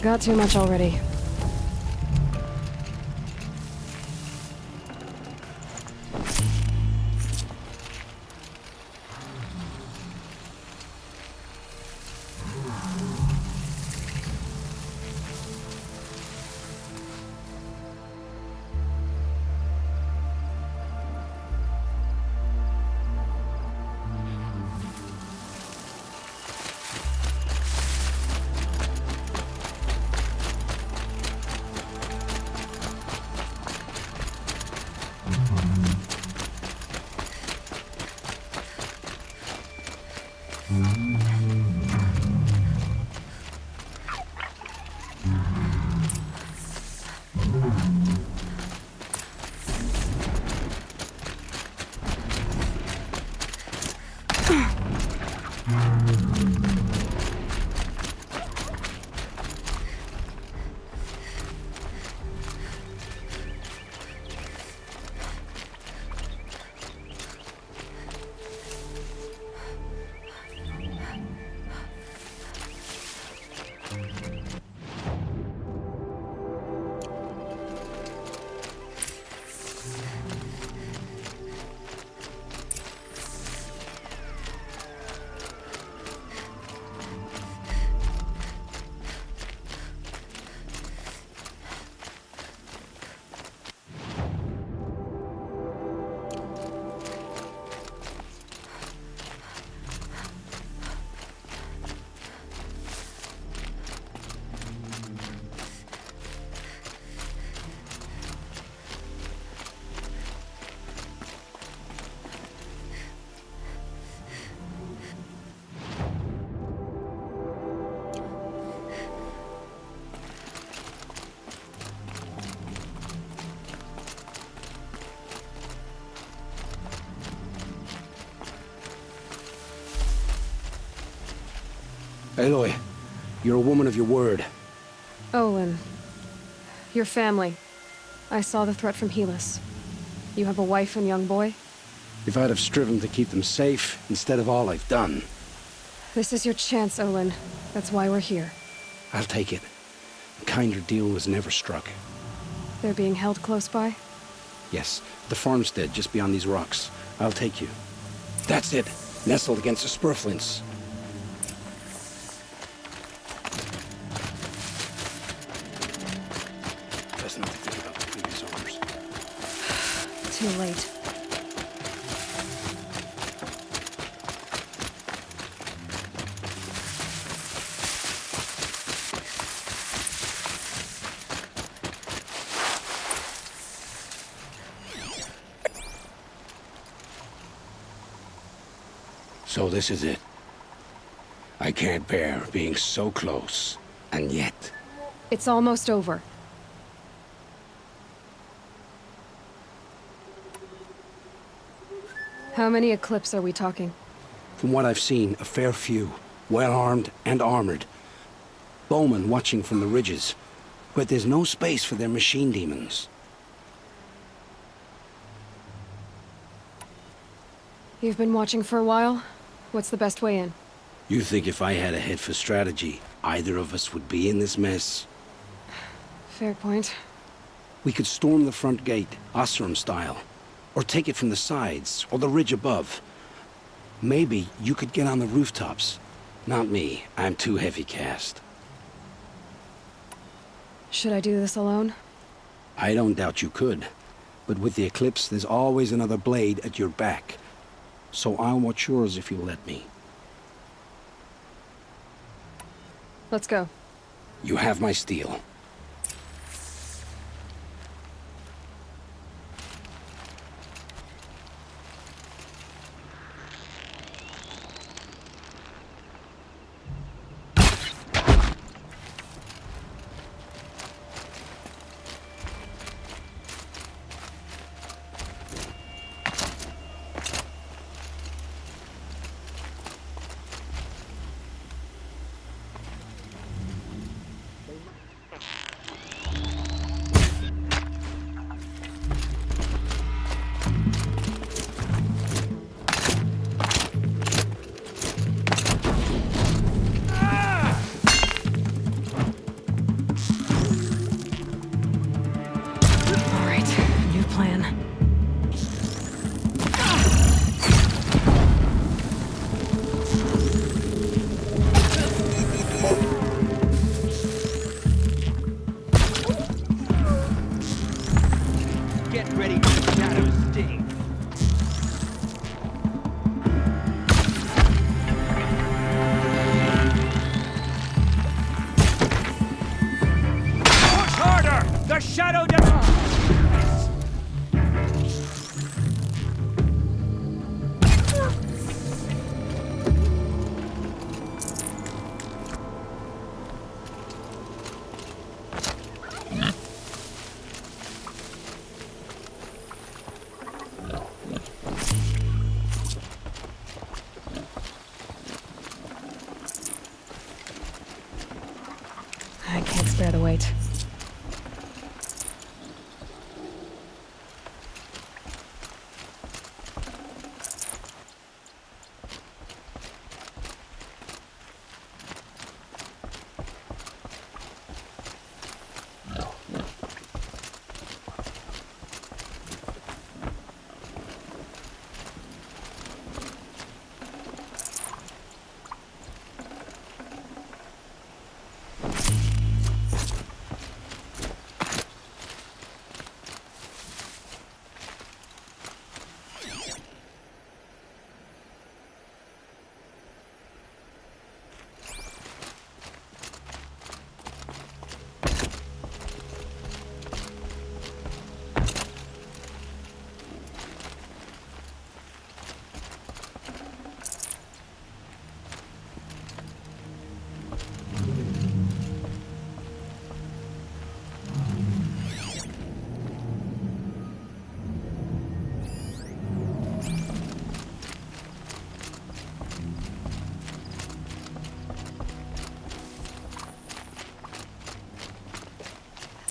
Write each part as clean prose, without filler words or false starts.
Got too much already. Aloy, you're a woman of your word. Olin. Your family. I saw the threat from Helis. You have a wife and young boy? If I'd have striven to keep them safe, instead of all I've done. This is your chance, Olin. That's why we're here. I'll take it. A kinder deal was never struck. They're being held close by? Yes, the farmstead just beyond these rocks. I'll take you. That's it. Nestled against the spurflints. Best not to think about the previous owners. Too late. So this is it. I can't bear being so close, and yet... It's almost over. How many Eclipse are we talking? From what I've seen, a fair few. Well-armed and armored. Bowmen watching from the ridges. But there's no space for their machine demons. You've been watching for a while? What's the best way in? You think if I had a head for strategy, either of us would be in this mess? Fair point. We could storm the front gate, Osram style. Or take it from the sides, or the ridge above. Maybe you could get on the rooftops. Not me. I'm too heavy cast. Should I do this alone? I don't doubt you could. But with the Eclipse, there's always another blade at your back. So I'll watch yours if you'll let me. Let's go. You have my steel. shadow down! I can't spare the weight.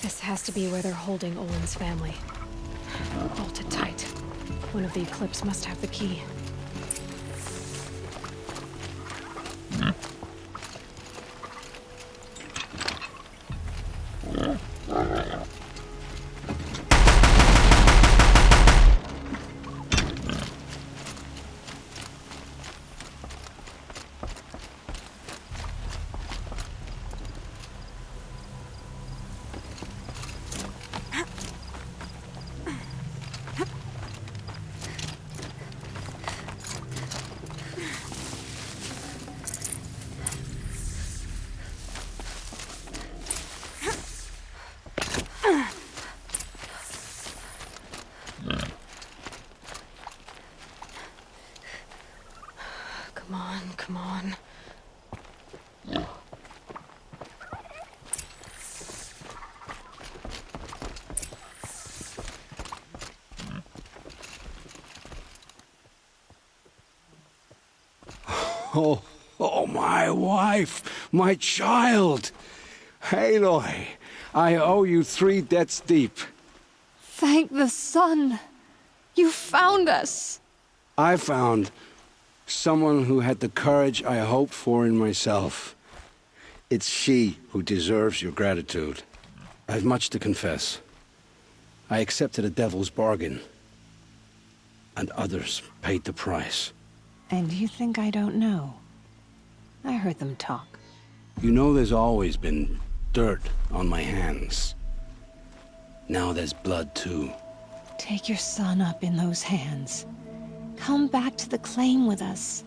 This has to be where they're holding Olin's family. Bolted tight. One of the Eclipse must have the key. Come on, come on. Oh, oh, my wife, my child. Aloy, I owe you 3 debts deep. Thank the sun! You found us! I found someone who had the courage I hoped for in myself. It's she who deserves your gratitude. I've much to confess. I accepted a devil's bargain, and others paid the price. And you think I don't know? I heard them talk. You know there's always been dirt on my hands. Now there's blood too. Take your son up in those hands. Come back to the claim with us.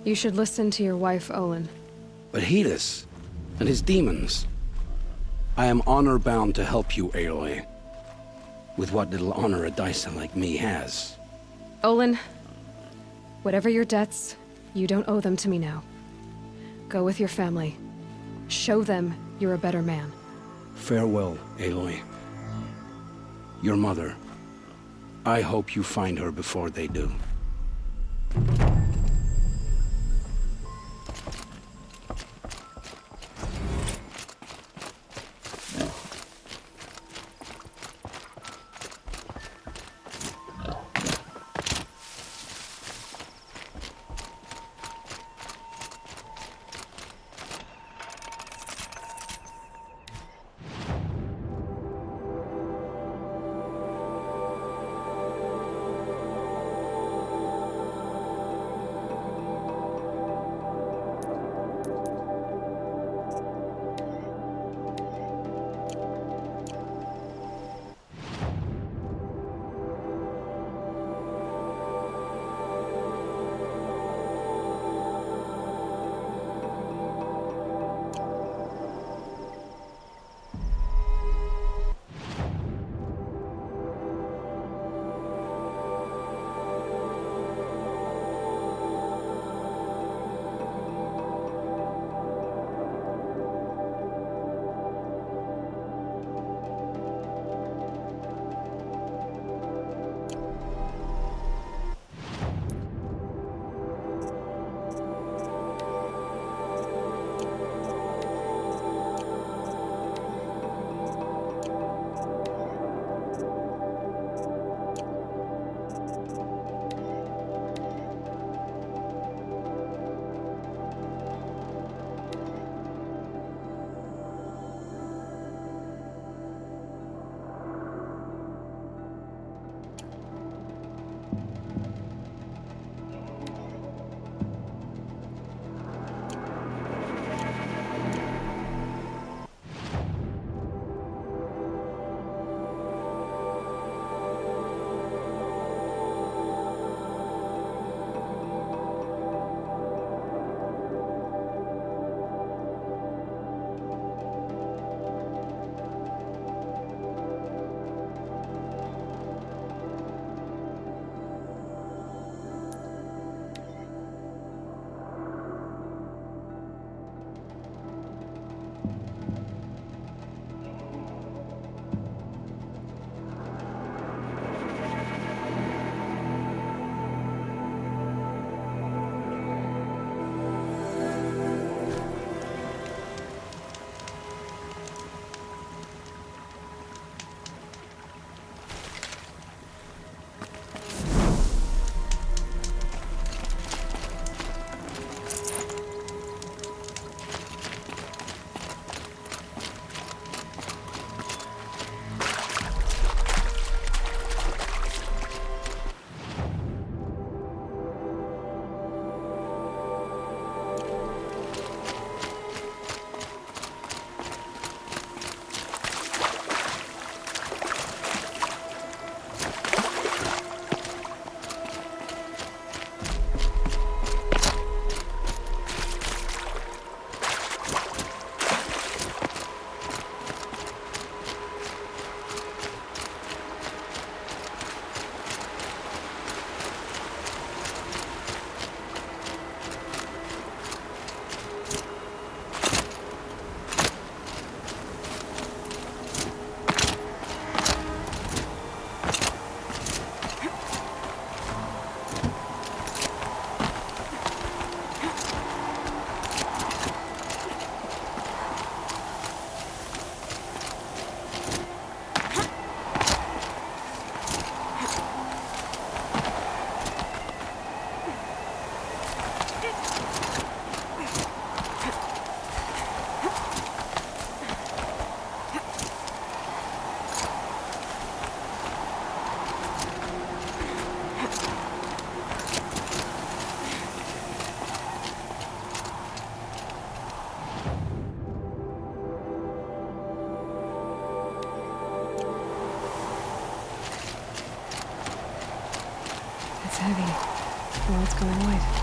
You should listen to your wife, Olin. But Helis and his demons. I am honor-bound to help you, Aloy. With what little honor a Dyson like me has. Olin, whatever your debts, you don't owe them to me now. Go with your family. Show them you're a better man. Farewell, Aloy. Your mother. I hope you find her before they do. heavy. Well, it's going white.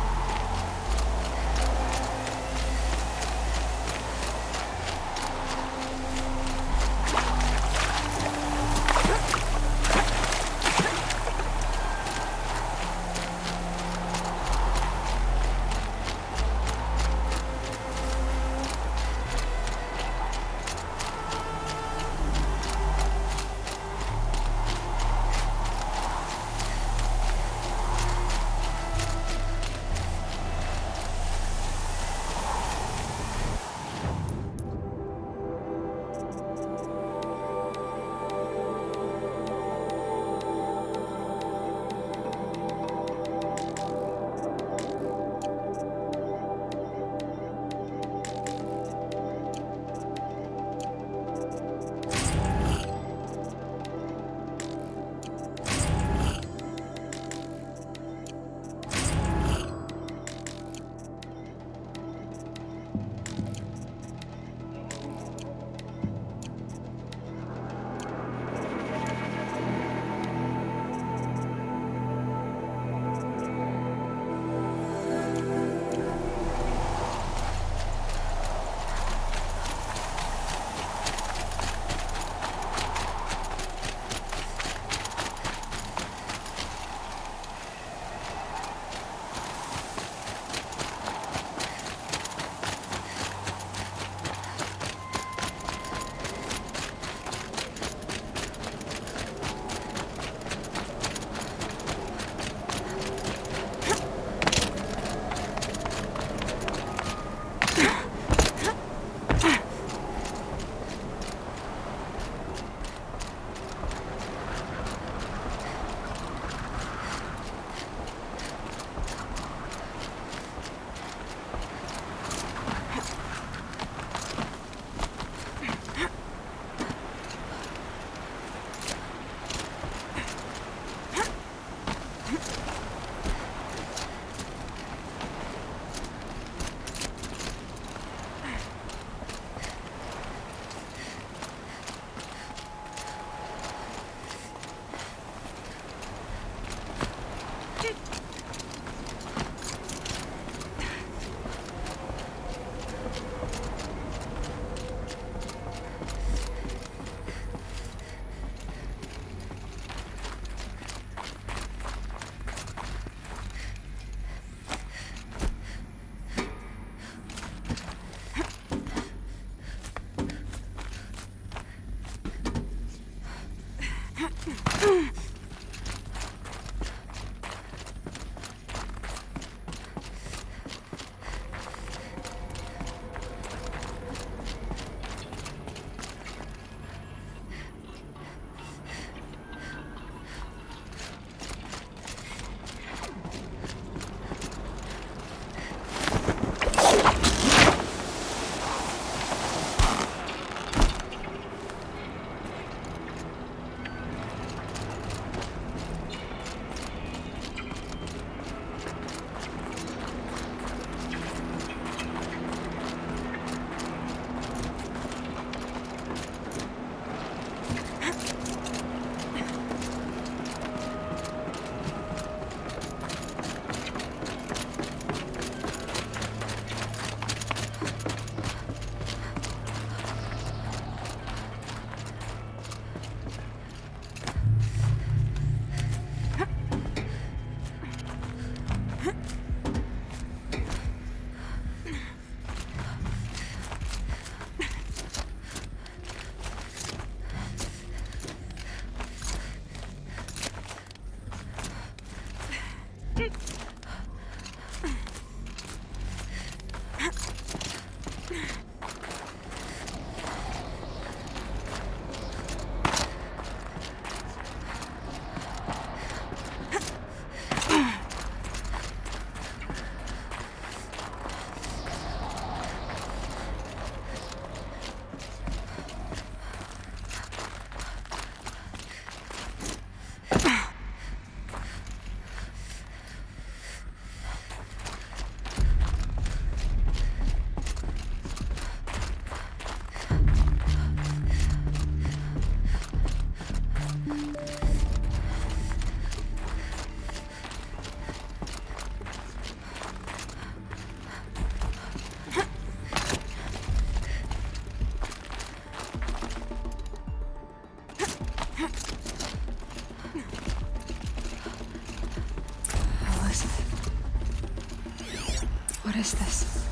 is this?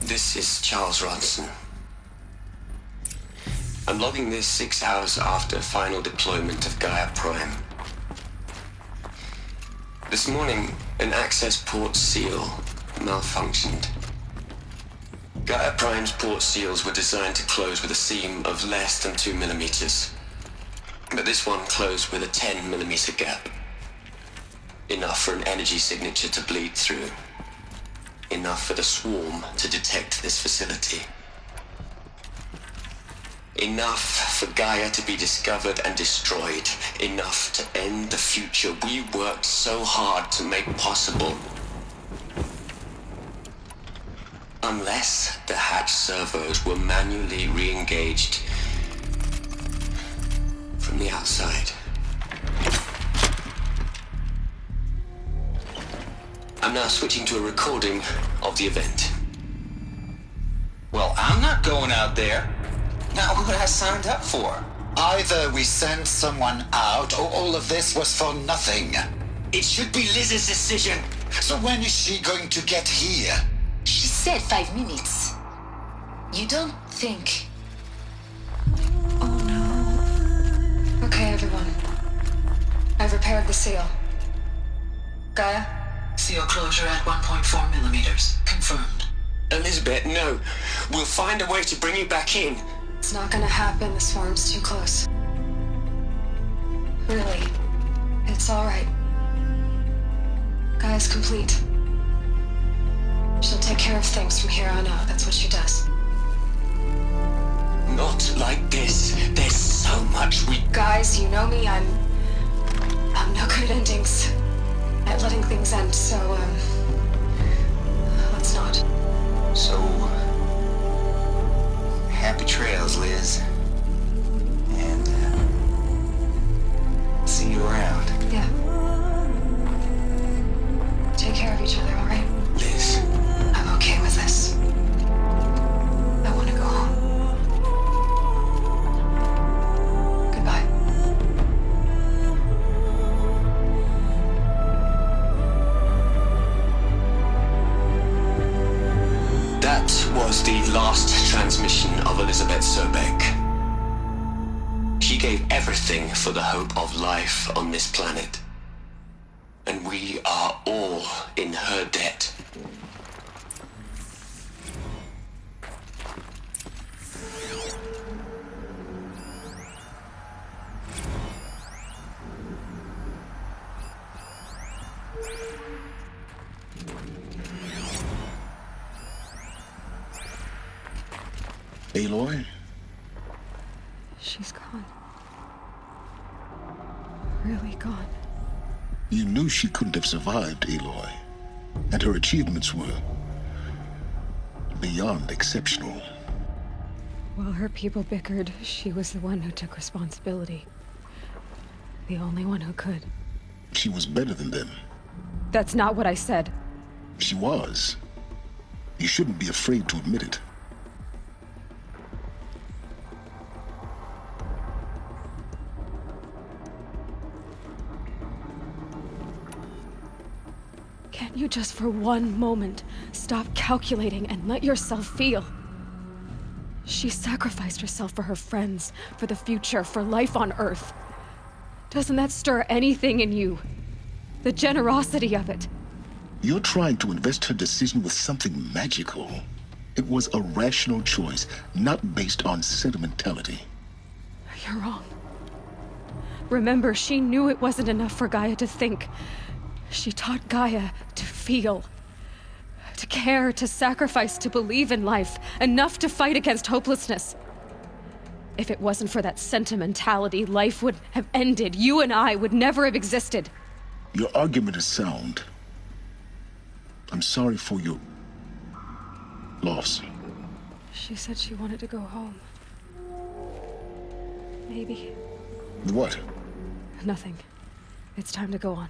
This is Charles Ronson. I'm logging this 6 hours after final deployment of Gaia Prime. This morning, an access port seal malfunctioned. Gaia Prime's port seals were designed to close with a seam of less than 2 millimeters. But this one closed with a 10 millimeter gap. Enough for an energy signature to bleed through. Enough for the swarm to detect this facility. Enough for Gaia to be discovered and destroyed. Enough to end the future we worked so hard to make possible. Unless the hatch servos were manually re-engaged from the outside. I'm now switching to a recording of the event. Well, I'm not going out there. Not what I signed up for. Either we send someone out, or all of this was for nothing. It should be Liz's decision. So when is she going to get here? She said 5 minutes. You don't think... Oh no. Okay, everyone. I've repaired the seal. Gaia? Seal closure at 1.4 millimeters. Confirmed. Elizabeth, no. We'll find a way to bring you back in. It's not gonna happen. The swarm's too close. Really. It's all right. Gaia's complete. She'll take care of things from here on out. That's what she does. Not like this. There's so much we... Guys, you know me. I'm no good at endings. At letting things end, so, let's not. So, happy trails, Liz. And, see you around. Yeah. Take care of each other, all right? Liz. I'm okay with this. I want to go home. Goodbye. That was the last transmission of Elizabeth Sobeck. She gave everything for the hope of life on this planet. And we are all in her debt. Aloy? She's gone. Really gone. You knew she couldn't have survived, Aloy. And her achievements were beyond exceptional. While her people bickered, she was the one who took responsibility. The only one who could. She was better than them. That's not what I said. She was. You shouldn't be afraid to admit it. Can't you just for one moment stop calculating and let yourself feel? She sacrificed herself for her friends, for the future, for life on Earth. Doesn't that stir anything in you? The generosity of it. You're trying to invest her decision with something magical. It was a rational choice, not based on sentimentality. You're wrong. Remember, she knew it wasn't enough for Gaia to think. She taught Gaia to feel. To care, to sacrifice, to believe in life. Enough to fight against hopelessness. If it wasn't for that sentimentality, life would have ended. You and I would never have existed. Your argument is sound. I'm sorry for your loss. She said she wanted to go home. Maybe. What? Nothing. It's time to go on.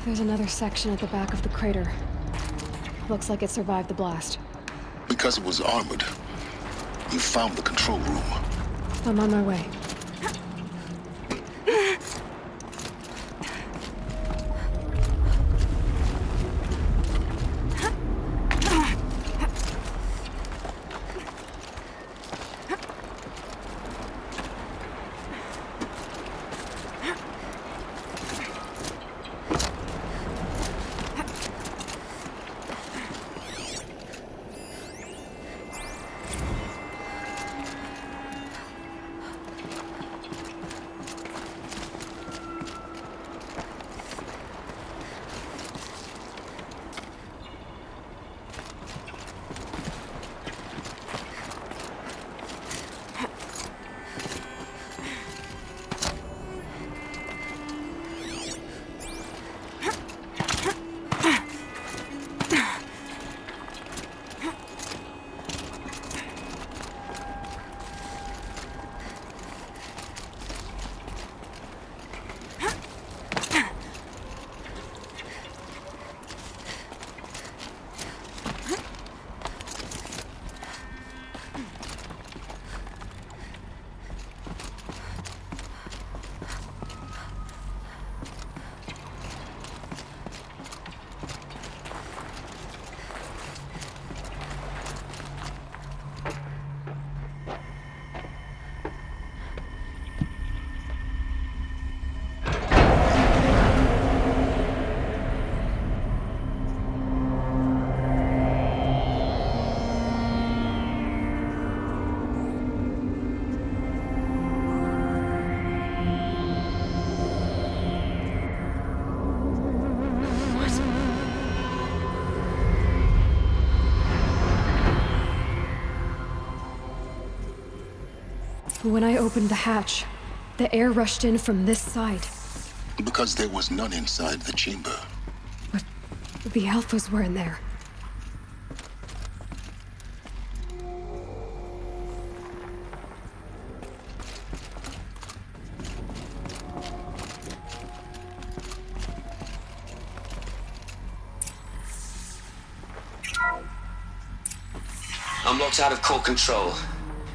There's another section at the back of the crater. Looks like it survived the blast. Because it was armored, you found the control room. I'm on my way. When I opened the hatch, the air rushed in from this side. Because there was none inside the chamber. But the Alphas were in there. I'm locked out of core control.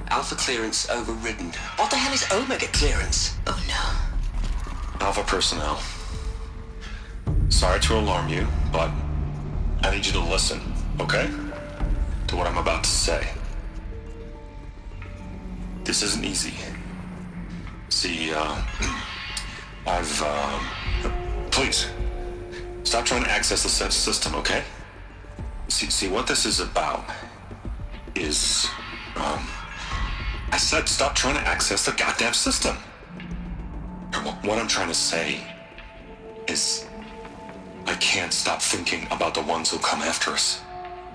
Alpha clearance overridden. What the hell is Omega clearance? Oh no. Alpha personnel. Sorry to alarm you, but I need you to listen, okay? To what I'm about to say. This isn't easy. See, please, stop trying to access the system, okay? See, what this is about is, I said stop trying to access the goddamn system. What I'm trying to say is I can't stop thinking about the ones who come after us.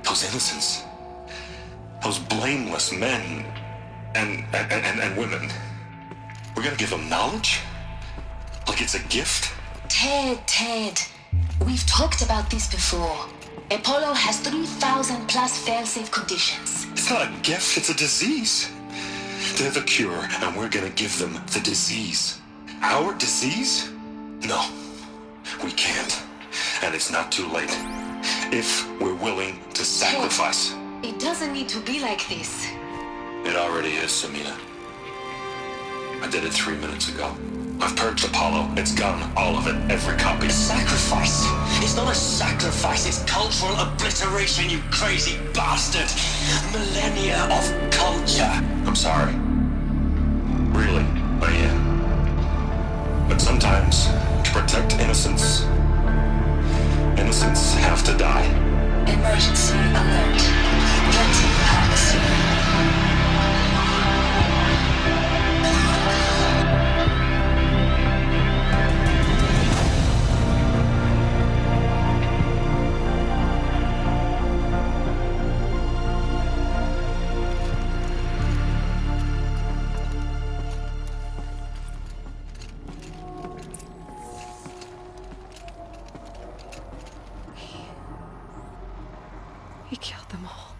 Those innocents. Those blameless men and women. We're gonna give them knowledge? Like it's a gift? Ted. We've talked about this before. Apollo has 3,000 plus fail-safe conditions. It's not a gift, it's a disease. They're the cure, and we're gonna give them the disease. Our disease? No, we can't. And it's not too late. If we're willing to sacrifice. It doesn't need to be like this. It already is, Samina. I did it 3 minutes ago. I've purged Apollo. It's gone. All of it. Every copy. Sacrifice? It's not a sacrifice. It's cultural obliteration, you crazy bastard. Millennia of culture. I'm sorry. Really, I am. But sometimes, to protect innocence, innocents have to die. Emergency alert. Getting panic. He killed them all.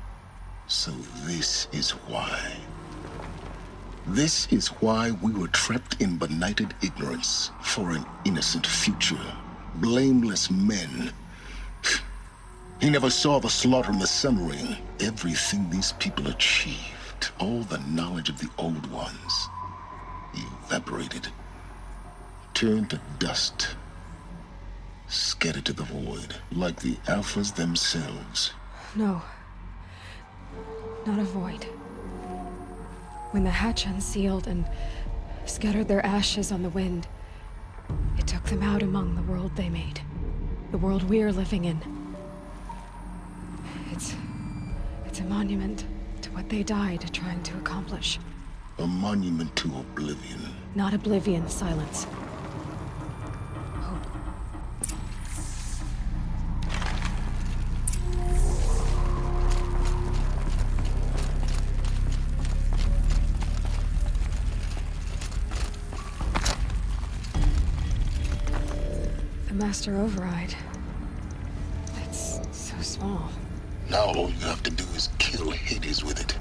So this is why. This is why we were trapped in benighted ignorance for an innocent future. Blameless men. He never saw the slaughter in the Sun Ring. Everything these people achieved, all the knowledge of the Old Ones, evaporated, turned to dust, scattered to the void, like the Alphas themselves. No. Not a void. When the hatch unsealed and scattered their ashes on the wind, it took them out among the world they made. The world we're living in. It's a monument to what they died trying to accomplish. A monument to oblivion. Not oblivion, Silence. Hope. The Master Override. It's so small. Now all you have to do is kill Hades with it.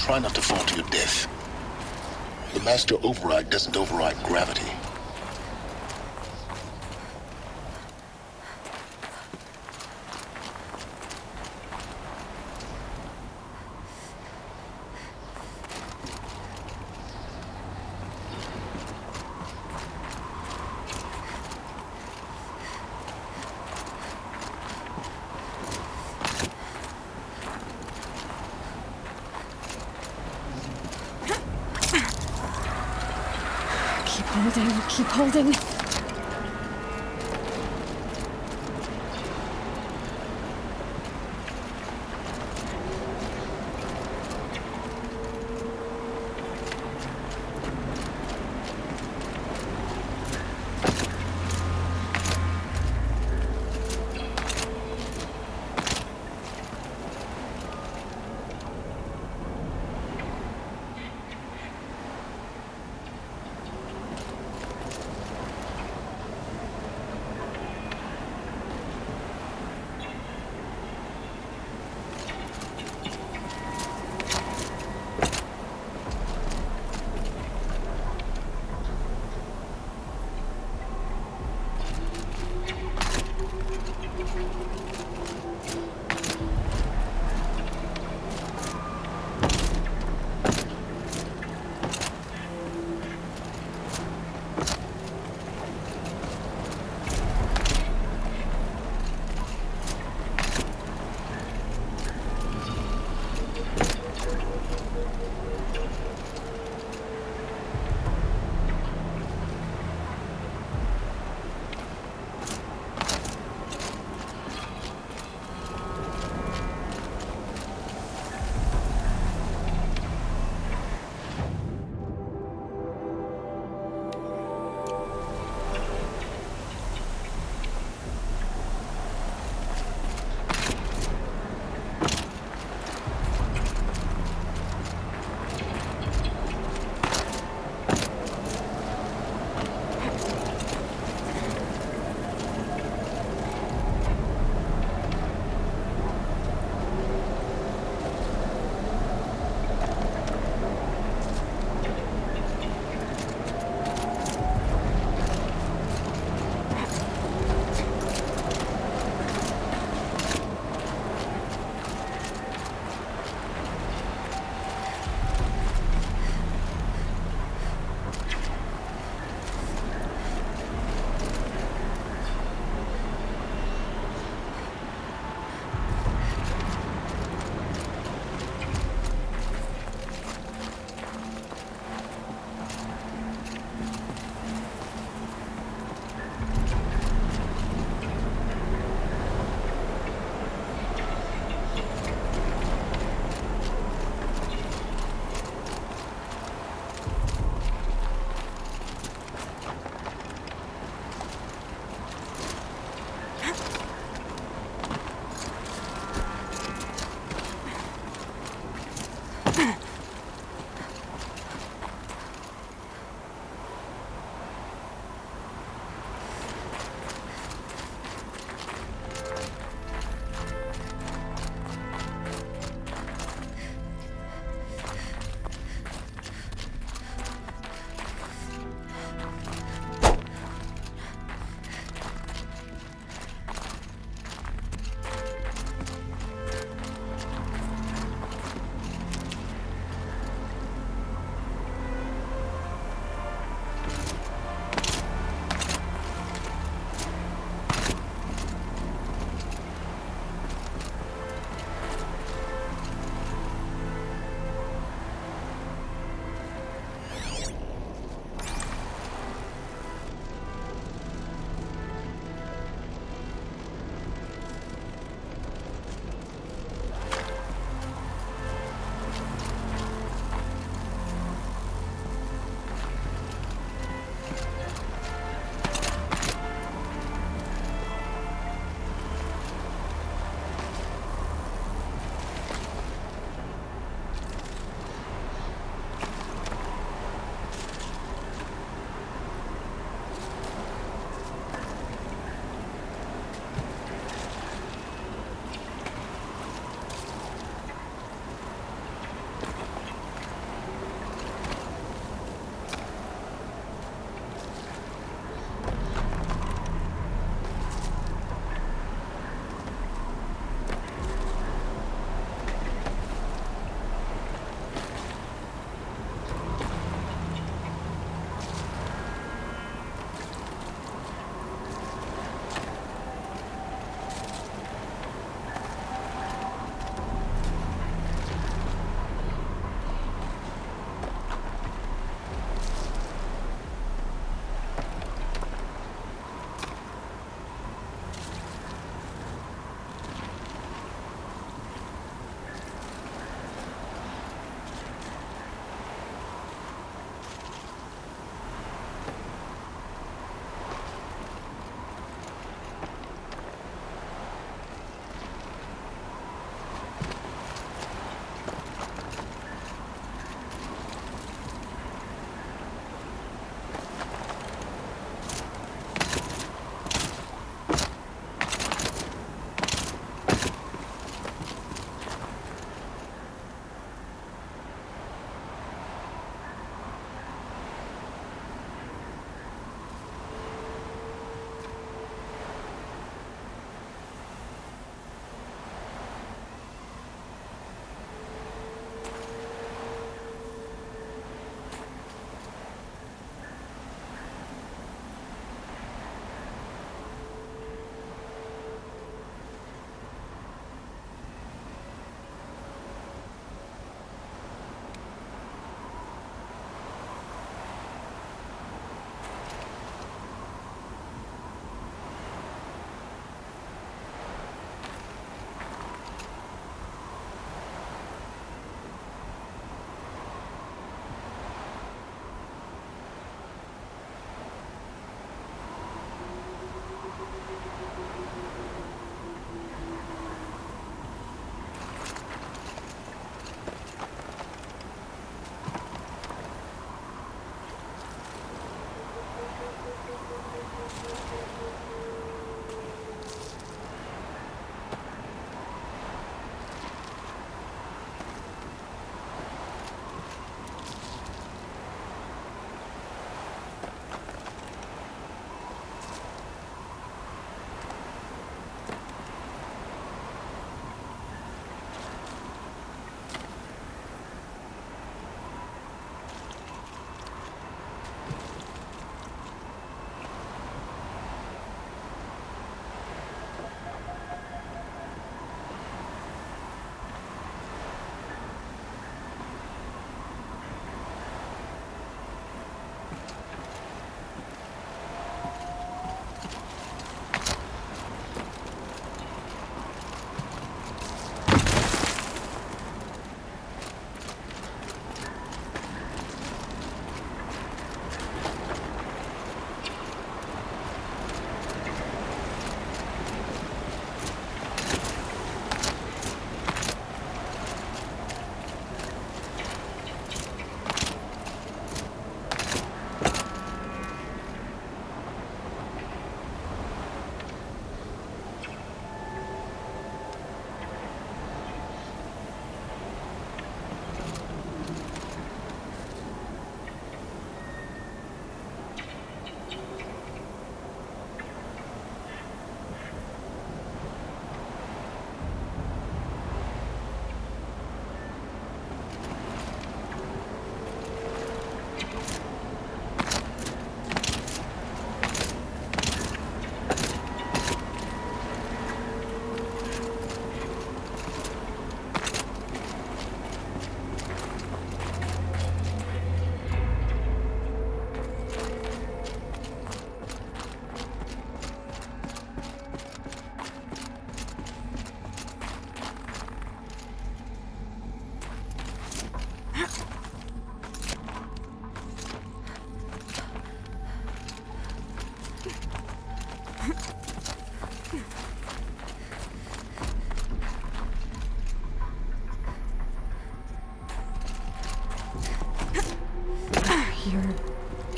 Try not to fall to your death. The Master Override doesn't override gravity. Keep holding.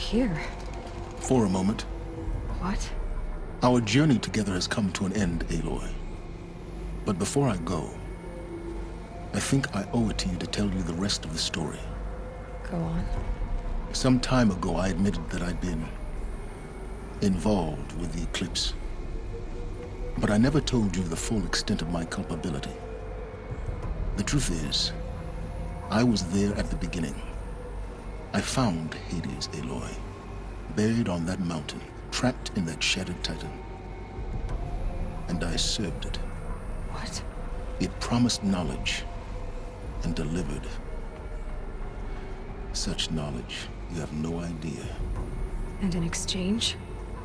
here? For a moment. What? Our journey together has come to an end, Aloy. But before I go, I think I owe it to you to tell you the rest of the story. Go on. Some time ago, I admitted that I'd been involved with the Eclipse. But I never told you the full extent of my culpability. The truth is, I was there at the beginning. I found Hades, Aloy, buried on that mountain, trapped in that shattered titan. And I served it. What? It promised knowledge and delivered. Such knowledge, you have no idea. And in exchange?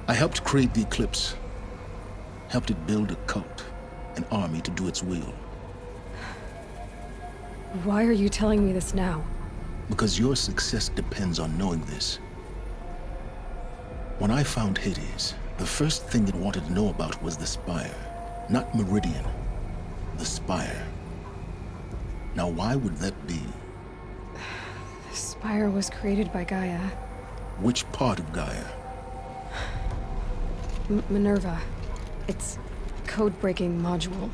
I helped create the Eclipse. Helped it build a cult, an army to do its will. Why are you telling me this now? Because your success depends on knowing this. When I found Hades, the first thing it wanted to know about was the Spire. Not Meridian. The Spire. Now why would that be? The Spire was created by Gaia. Which part of Gaia? Minerva. It's code-breaking module.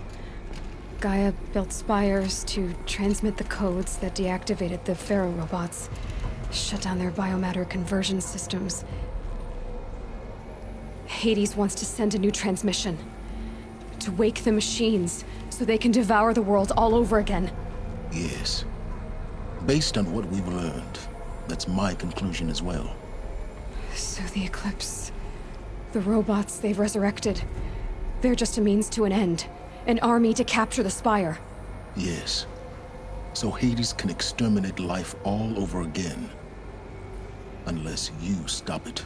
Gaia built spires to transmit the codes that deactivated the Pharaoh robots, shut down their biomatter conversion systems. Hades wants to send a new transmission. To wake the machines, so they can devour the world all over again. Yes. Based on what we've learned, that's my conclusion as well. So the Eclipse... the robots they've resurrected... they're just a means to an end. An army to capture the Spire. Yes. So Hades can exterminate life all over again. Unless you stop it.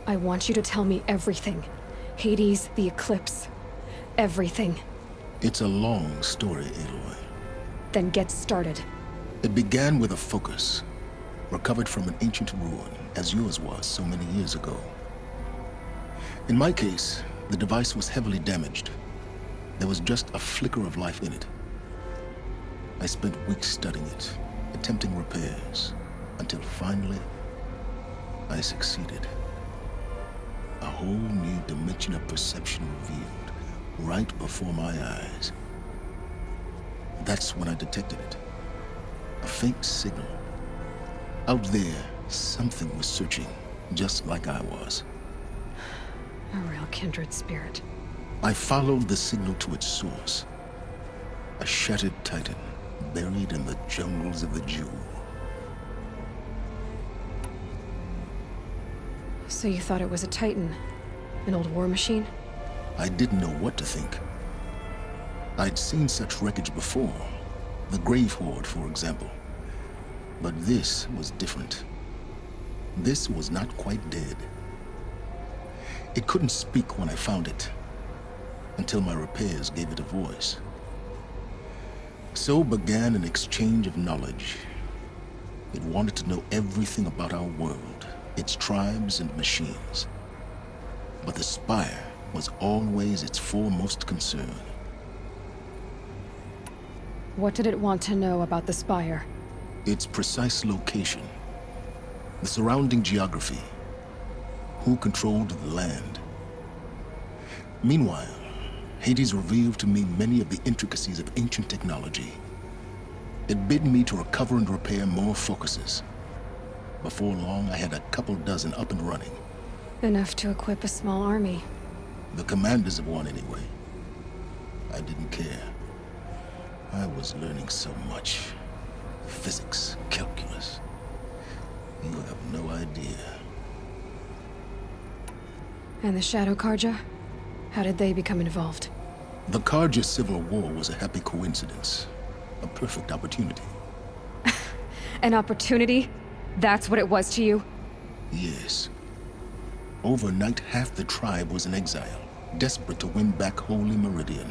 I want you to tell me everything. Hades, the Eclipse. Everything. It's a long story, Aloy. Then get started. It began with a focus. Recovered from an ancient ruin, as yours was so many years ago. In my case, the device was heavily damaged. There was just a flicker of life in it. I spent weeks studying it, attempting repairs, until finally, I succeeded. A whole new dimension of perception revealed, right before my eyes. That's when I detected it. A faint signal. Out there, something was searching, just like I was. A real kindred spirit. I followed the signal to its source. A shattered titan, buried in the jungles of the Jewel. So you thought it was a Titan? An old war machine? I didn't know what to think. I'd seen such wreckage before. The Grave Horde, for example. But this was different. This was not quite dead. It couldn't speak when I found it, until my repairs gave it a voice. So began an exchange of knowledge. It wanted to know everything about our world, its tribes and machines. But the Spire was always its foremost concern. What did it want to know about the Spire? Its precise location, the surrounding geography, who controlled the land. Meanwhile, Hades revealed to me many of the intricacies of ancient technology. It bid me to recover and repair more focuses. Before long, I had a couple dozen up and running. Enough to equip a small army. The commanders of one, anyway. I didn't care. I was learning so much. Physics, calculus. You have no idea. And the Shadow Carja? How did they become involved? The Carja Civil War was a happy coincidence. A perfect opportunity. An opportunity? That's what it was to you? Yes. Overnight, half the tribe was in exile, desperate to win back Holy Meridian.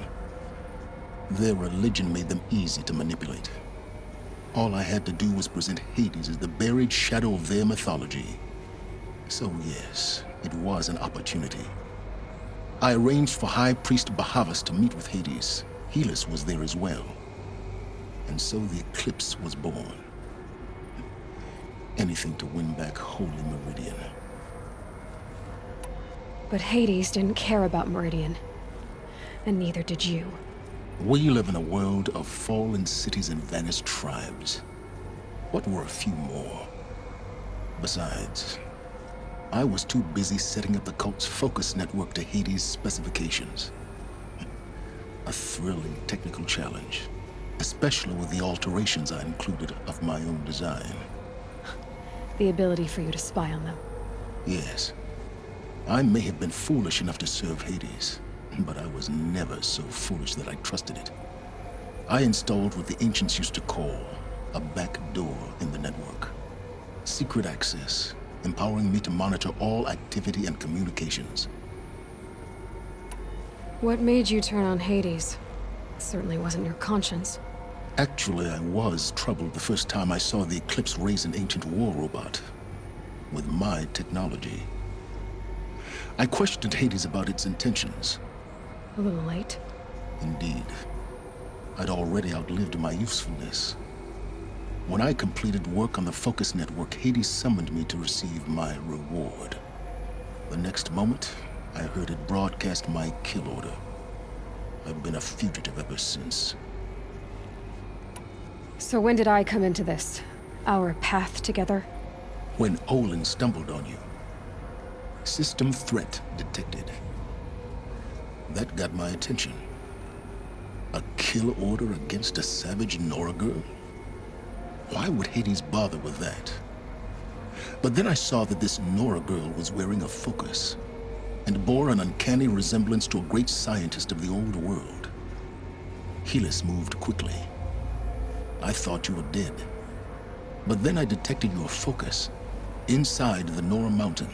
Their religion made them easy to manipulate. All I had to do was present Hades as the buried shadow of their mythology. So yes, it was an opportunity. I arranged for High Priest Bahavas to meet with Hades. Helis was there as well. And so the Eclipse was born. Anything to win back Holy Meridian. But Hades didn't care about Meridian. And neither did you. We live in a world of fallen cities and vanished tribes. What were a few more? Besides, I was too busy setting up the cult's focus network to Hades' specifications. A thrilling technical challenge, especially with the alterations I included of my own design. The ability for you to spy on them. Yes. I may have been foolish enough to serve Hades, but I was never so foolish that I trusted it. I installed what the ancients used to call a back door in the network. Secret access, empowering me to monitor all activity and communications. What made you turn on Hades? It certainly wasn't your conscience. Actually, I was troubled the first time I saw the Eclipse raise an ancient war robot. With my technology. I questioned Hades about its intentions. A little late. Indeed. I'd already outlived my usefulness. When I completed work on the Focus Network, Hades summoned me to receive my reward. The next moment, I heard it broadcast my kill order. I've been a fugitive ever since. So when did I come into this? Our path together? When Olin stumbled on you. System threat detected. That got my attention. A kill order against a savage Nora girl? Why would Hades bother with that? But then I saw that this Nora girl was wearing a focus, and bore an uncanny resemblance to a great scientist of the old world. Helis moved quickly. I thought you were dead. But then I detected your focus inside the Nora mountain.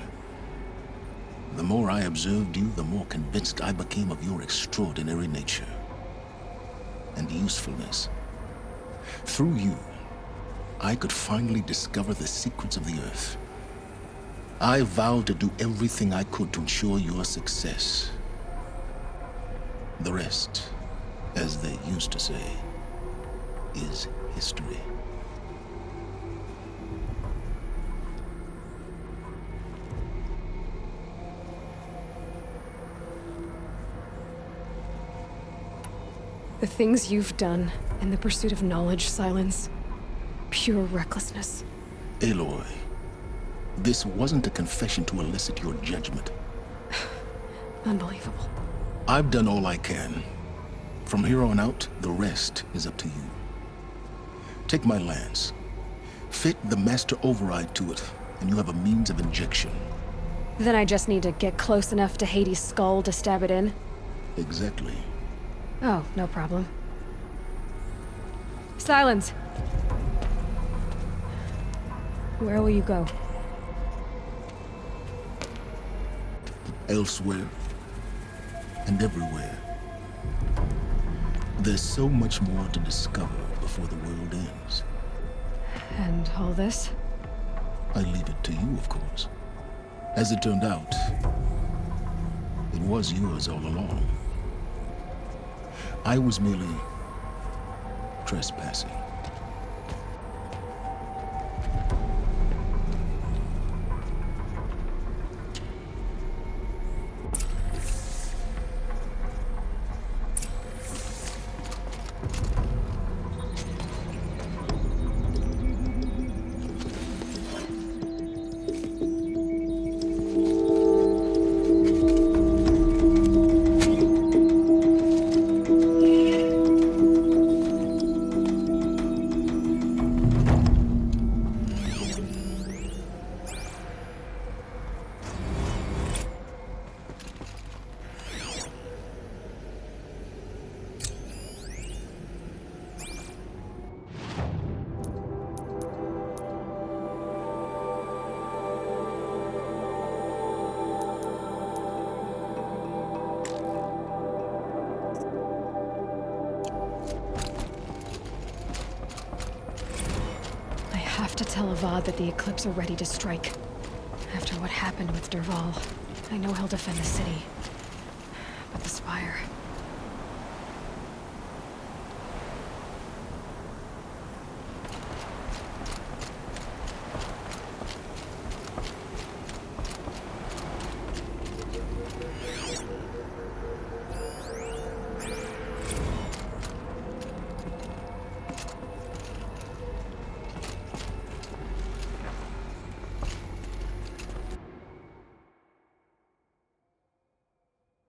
The more I observed you, the more convinced I became of your extraordinary nature and usefulness. Through you, I could finally discover the secrets of the Earth. I vowed to do everything I could to ensure your success. The rest, as they used to say, is history. The things you've done in the pursuit of knowledge, Silence. Pure recklessness. Aloy, this wasn't a confession to elicit your judgment. Unbelievable. I've done all I can. From here on out, the rest is up to you. Take my lance. Fit the Master Override to it, and you have a means of injection. Then I just need to get close enough to Hades' skull to stab it in? Exactly. Oh, no problem. Silence! Where will you go? Elsewhere. And everywhere. There's so much more to discover before the world ends. And all this? I leave it to you, of course. As it turned out, it was yours all along. I was merely trespassing. I have to tell Avad that the Eclipse are ready to strike. After what happened with Dervahl, I know he'll defend the city.